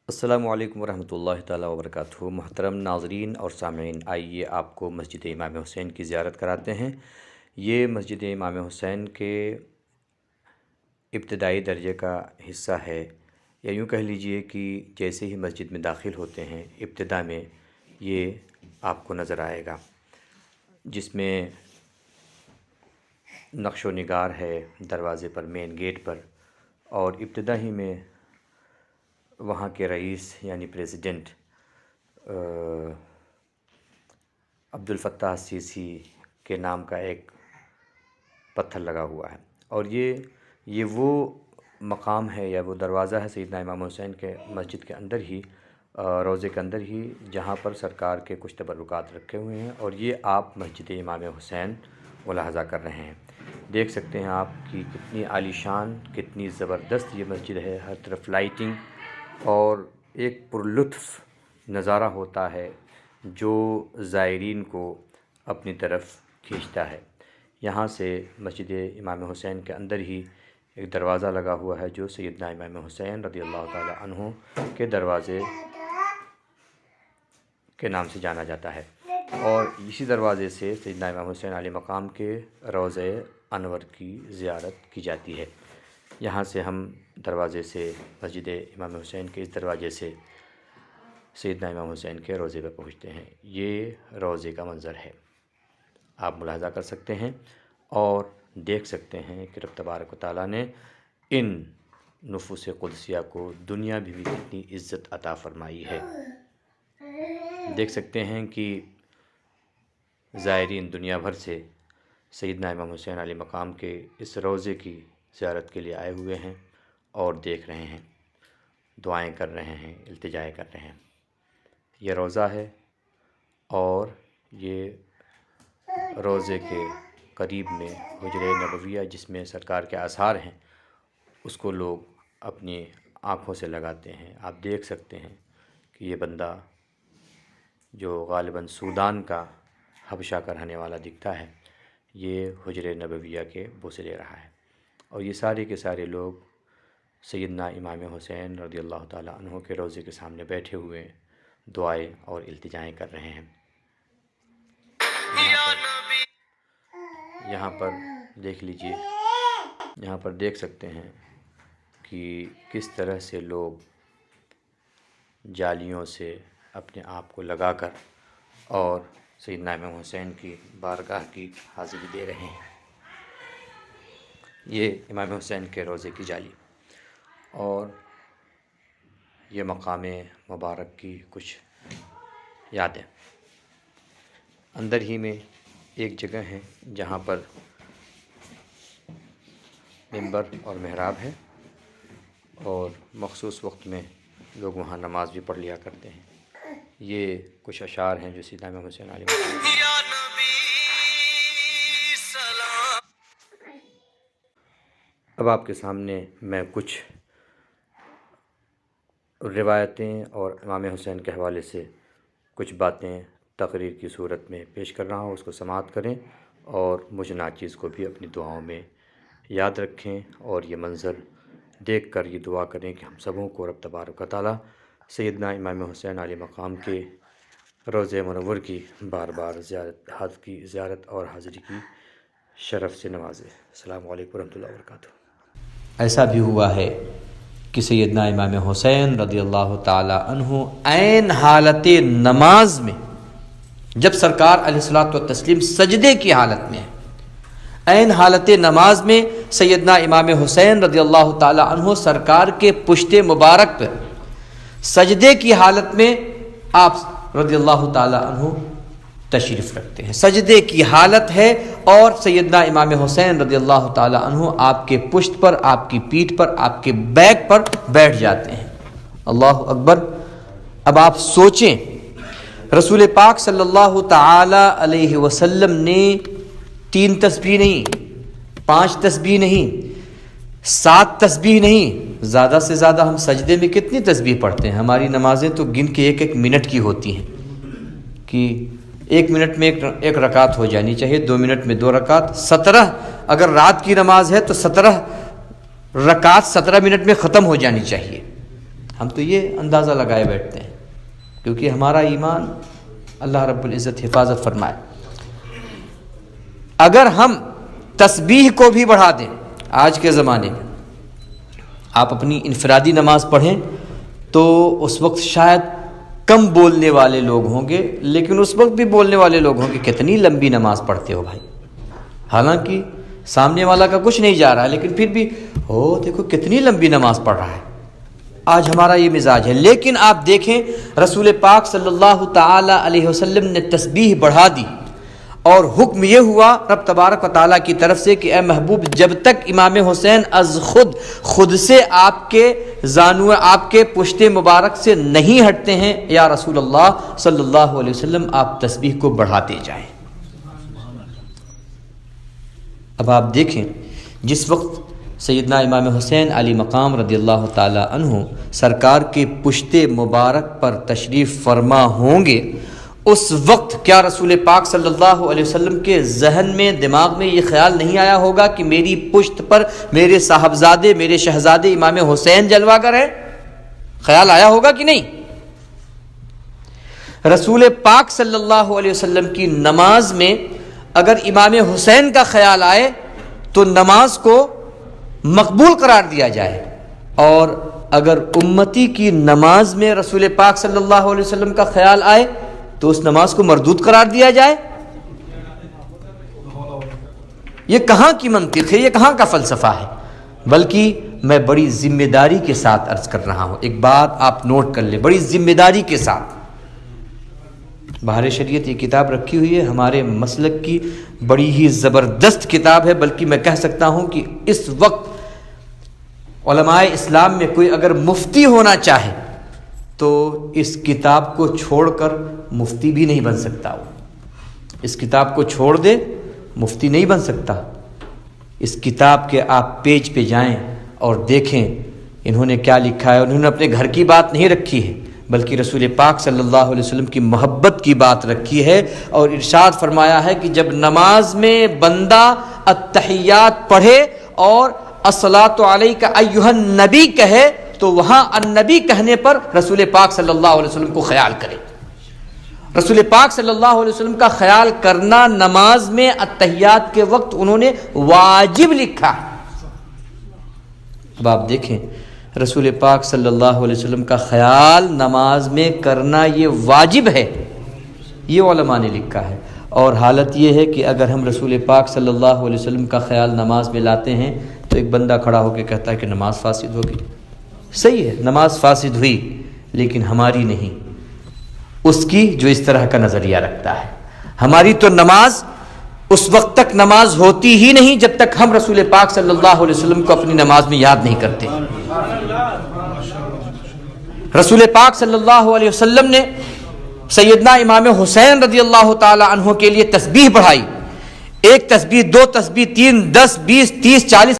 السلام علیکم ورحمۃ اللہ تعالیٰ وبرکاتہ۔ محترم ناظرین اور سامعین، آئیے آپ کو مسجد امام حسین کی زیارت کراتے ہیں۔ یہ مسجد امام حسین کے ابتدائی درجے کا حصہ ہے، یا یوں کہہ لیجئے کہ جیسے ہی مسجد میں داخل ہوتے ہیں ابتدا میں یہ آپ کو نظر آئے گا، جس میں نقش و نگار ہے دروازے پر، مین گیٹ پر، اور ابتدا ہی میں وہاں کے رئیس یعنی پریزیڈنٹ عبدالفتاح السیسی کے نام کا ایک پتھر لگا ہوا ہے، اور یہ وہ مقام ہے یا وہ دروازہ ہے سیدنا امام حسین کے مسجد کے اندر ہی، روضے کے اندر ہی، جہاں پر سرکار کے کچھ تبرکات رکھے ہوئے ہیں، اور یہ آپ مسجد امام حسین ملاحظہ کر رہے ہیں۔ دیکھ سکتے ہیں آپ کی کتنی عالی شان، کتنی زبردست یہ مسجد ہے، ہر طرف لائٹنگ اور ایک پرلطف نظارہ ہوتا ہے جو زائرین کو اپنی طرف کھینچتا ہے۔ یہاں سے مسجد امام حسین کے اندر ہی ایک دروازہ لگا ہوا ہے جو سیدنا امام حسین رضی اللہ تعالی عنہ کے دروازے کے نام سے جانا جاتا ہے، اور اسی دروازے سے سیدنا امام حسین علیہ مقام کے روضہ انور کی زیارت کی جاتی ہے۔ یہاں سے ہم دروازے سے مسجد امام حسین کے اس دروازے سے سیدنا امام حسین کے روضے پہ پہنچتے ہیں۔ یہ روضے کا منظر ہے، آپ ملاحظہ کر سکتے ہیں اور دیکھ سکتے ہیں کہ رب تبارک و تعالیٰ نے ان نفوس قدسیہ کو دنیا بھی کتنی عزت عطا فرمائی ہے۔ دیکھ سکتے ہیں کہ زائرین دنیا بھر سے سیدنا امام حسین علیہ مقام کے اس روضے کی زیارت کے لیے آئے ہوئے ہیں اور دیکھ رہے ہیں، دعائیں کر رہے ہیں، التجائیں کر رہے ہیں۔ یہ روضہ ہے، اور یہ روضے کے قریب میں حجرہ نبویہ جس میں سرکار کے آثار ہیں، اس کو لوگ اپنی آنکھوں سے لگاتے ہیں۔ آپ دیکھ سکتے ہیں کہ یہ بندہ جو غالباً سودان کا، حبشہ کا رہنے والا دکھتا ہے، یہ حجرہ نبویہ کے بوسے لے رہا ہے، اور یہ سارے کے سارے لوگ سیدنا امام حسین رضی اللہ تعالیٰ عنہ کے روضے کے سامنے بیٹھے ہوئے دعائیں اور التجائیں کر رہے ہیں۔ یہاں پر دیکھ لیجئے، یہاں پر دیکھ سکتے ہیں کہ کس طرح سے لوگ جالیوں سے اپنے آپ کو لگا کر اور سیدنا امام حسین کی بارگاہ کی حاضری دے رہے ہیں۔ یہ امام حسین کے روضے کی جالی اور یہ مقام مبارک کی کچھ یادیں۔ اندر ہی میں ایک جگہ ہے جہاں پر منبر اور محراب ہے، اور مخصوص وقت میں لوگ وہاں نماز بھی پڑھ لیا کرتے ہیں۔ یہ کچھ اشعار ہیں جو سیدنا امام حسین علیہ السلام۔ اب آپ کے سامنے میں کچھ روایتیں اور امام حسین کے حوالے سے کچھ باتیں تقریر کی صورت میں پیش کر رہا ہوں، اس کو سماعت کریں اور مجھ ناچیز کو بھی اپنی دعاؤں میں یاد رکھیں، اور یہ منظر دیکھ کر یہ دعا کریں کہ ہم سبوں کو رب تبارک و تعالیٰ سیدنا امام حسین علیہ مقام کے روضہ منور کی بار بار زیارت اور حاضری کی شرف سے نوازے۔ السلام علیکم ورحمۃ اللہ وبرکاتہ۔ ایسا بھی ہوا ہے کہ سیدنا امام حسین رضی اللہ تعالی عنہ عین حالت نماز میں، جب سرکار علیہ الصلوۃ والتسلیم سجدے کی حالت میں ہے، عین حالت نماز میں سیدنا امام حسین رضی اللہ تعالی عنہ سرکار کے پشت مبارک پر سجدے کی حالت میں آپ رضی اللہ تعالی عنہ تشریف رکھتے ہیں۔ سجدے کی حالت ہے اور سیدنا امام حسین رضی اللہ تعالی عنہ آپ کے پشت پر، آپ کی پیٹھ پر، آپ کے بیک پر بیٹھ جاتے ہیں۔ اللہ اکبر۔ اب آپ سوچیں، رسول پاک صلی اللہ تعالی علیہ وسلم نے 3 تسبیح نہیں، 5 تسبیح نہیں، 7 تسبیح نہیں، زیادہ سے زیادہ ہم سجدے میں کتنی تسبیح پڑھتے ہیں؟ ہماری نمازیں تو گن کے 1 منٹ کی ہوتی ہیں، کہ 1 منٹ میں ایک رکعت ہو جانی چاہیے، 2 منٹ میں 2 رکعت، 17 اگر رات کی نماز ہے تو 17 رکعت 17 منٹ میں ختم ہو جانی چاہیے۔ ہم تو یہ اندازہ لگائے بیٹھتے ہیں، کیونکہ ہمارا ایمان اللہ رب العزت حفاظت فرمائے۔ اگر ہم تسبیح کو بھی بڑھا دیں، آج کے زمانے میں آپ اپنی انفرادی نماز پڑھیں تو اس وقت شاید کم بولنے والے لوگ ہوں گے، لیکن اس وقت بھی بولنے والے لوگ ہوں گے کتنی لمبی نماز پڑھتے ہو بھائی، حالانکہ سامنے والا کا کچھ نہیں جا رہا ہے، لیکن پھر بھی دیکھو کتنی لمبی نماز پڑھ رہا ہے۔ آج ہمارا یہ مزاج ہے، لیکن آپ دیکھیں رسول پاک صلی اللہ تعالی علیہ وسلم نے تسبیح بڑھا دی، اور حکم یہ ہوا رب تبارک و تعالیٰ کی طرف سے کہ اے محبوب، جب تک امام حسین از خود سے آپ کے زانو، آپ کے پشت مبارک سے نہیں ہٹتے ہیں، یا رسول اللہ صلی اللہ علیہ وسلم آپ تسبیح کو بڑھاتے جائیں۔ اب آپ دیکھیں جس وقت سیدنا امام حسین علی مقام رضی اللہ تعالی عنہ سرکار کے پشت مبارک پر تشریف فرما ہوں گے، اس وقت کیا رسول پاک صلی اللہ علیہ وسلم کے ذہن میں، دماغ میں یہ خیال نہیں آیا ہوگا کہ میری پشت پر میرے صاحبزادے، میرے شہزادے امام حسین جلوہ گر ہے؟ خیال آیا ہوگا کہ نہیں؟ رسول پاک صلی اللہ علیہ وسلم کی نماز میں اگر امام حسین کا خیال آئے تو نماز کو مقبول قرار دیا جائے، اور اگر امتی کی نماز میں رسول پاک صلی اللہ علیہ وسلم کا خیال آئے تو اس نماز کو مردود قرار دیا جائے۔ یہ کہاں کی منطق ہے، یہ کہاں کا فلسفہ ہے؟ بلکہ میں بڑی ذمہ داری کے ساتھ عرض کر رہا ہوں، ایک بات آپ نوٹ کر لیں، بڑی ذمہ داری کے ساتھ۔ بہار شریعت یہ کتاب رکھی ہوئی ہے، ہمارے مسلک کی بڑی ہی زبردست کتاب ہے، بلکہ میں کہہ سکتا ہوں کہ اس وقت علماء اسلام میں کوئی اگر مفتی ہونا چاہے تو اس کتاب کو چھوڑ کر مفتی بھی نہیں بن سکتا، وہ اس کتاب کو چھوڑ دے مفتی نہیں بن سکتا۔ اس کتاب کے آپ پیج پہ جائیں اور دیکھیں انہوں نے کیا لکھا ہے۔ انہوں نے اپنے گھر کی بات نہیں رکھی ہے، بلکہ رسول پاک صلی اللہ علیہ وسلم کی محبت کی بات رکھی ہے، اور ارشاد فرمایا ہے کہ جب نماز میں بندہ التحیات پڑھے اور الصلاۃ علیک ایھا النبی کہے تو وہاں النبی کہنے پر رسول پاک صلی اللہ علیہ وسلم کو خیال کرے۔ رسول پاک صلی اللہ علیہ وسلم کا خیال کرنا نماز میں التحیات کے وقت انہوں نے واجب لکھا۔ اب آپ دیکھیں رسول پاک صلی اللہ علیہ وسلم کا خیال نماز میں کرنا یہ واجب ہے، یہ علماء نے لکھا ہے۔ اور حالت یہ ہے کہ اگر ہم رسول پاک صلی اللہ علیہ وسلم کا خیال نماز میں لاتے ہیں تو ایک بندہ کھڑا ہو کے کہتا ہے کہ نماز فاسد ہوگی۔ صحیح ہے، نماز فاسد ہوئی، لیکن ہماری نہیں، اس کی جو اس طرح کا نظریہ رکھتا ہے۔ ہماری تو نماز اس وقت تک نماز ہوتی ہی نہیں جب تک ہم رسول پاک صلی اللہ علیہ وسلم کو اپنی نماز میں یاد نہیں کرتے۔ رسول پاک صلی اللہ علیہ وسلم نے سیدنا امام حسین رضی اللہ تعالی عنہ کے لیے تسبیح بڑھائی، ایک تسبیح، دو تسبیح، 3، 10، 20، 30، 40